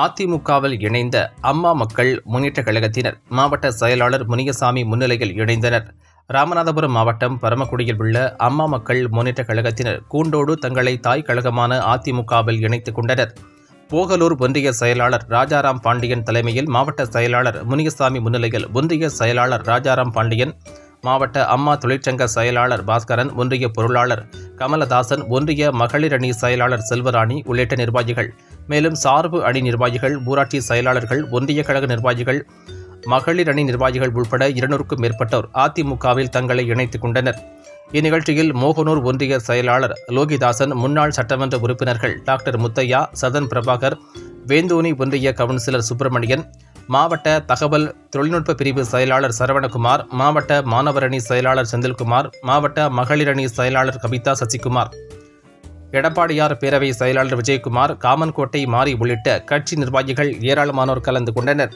அதிமுகவில் இணைந்த அம்மா மக்கள் முன்னேற்றக் கழகத்தினர் மாவட்ட செயலாளர் முனியசாமி முன்னிலையில் இணைந்தனர். ராமநாதபுரம் மாவட்டம் பரமக்குடியில் உள்ள அம்மா மக்கள் முன்னேற்றக் கழகத்தினர் கூண்டோடு தங்களை தாய் கழகமான அதிமுகவில் இணைத்துக் கொண்டனர். போகலூர் ஒன்றிய செயலாளர் ராஜாராம் பாண்டியன் தலைமையில் மாவட்ட செயலாளர் முனியசாமி முன்னிலையில் ஒன்றிய செயலாளர் ராஜாராம் பாண்டியன், மாவட்ட அம்மா தொழிற்சங்க செயலாளர் பாஸ்கரன், ஒன்றிய பொருளாளர் கமலதாசன், ஒன்றிய மகளிர் அணி செயலாளர் செல்வராணி உள்ளிட்ட நிர்வாகிகள், மேலும் சார்பு அணி நிர்வாகிகள், ஊராட்சி செயலாளர்கள், ஒன்றிய கழக நிர்வாகிகள், மகளிர் அணி நிர்வாகிகள் உட்பட 200க்கும் மேற்பட்டோர் அதிமுகவில் தங்களை இணைத்துக் கொண்டனர். இந்நிகழ்ச்சியில் மோகனூர் ஒன்றிய செயலாளர் லோகிதாசன், முன்னாள் சட்டமன்ற உறுப்பினர்கள் டாக்டர் முத்தையா, சதன் பிரபாகர், வேந்தோனி ஒன்றிய கவுன்சிலர் சுப்பிரமணியன், மாவட்ட தகவல் தொழில்நுட்ப பிரிவு செயலாளர் சரவணகுமார், மாவட்ட மாணவர் அணி செயலாளர் செந்தில்குமார், மாவட்ட மகளிர் அணி செயலாளர் கவிதா சசிகுமார், எடப்பாடியார் பேரவை செயலாளர் விஜயகுமார், காமன்கோட்டை மாரி உள்ளிட்ட கட்சி நிர்வாகிகள் ஏராளமானோர் கலந்து கொண்டனர்.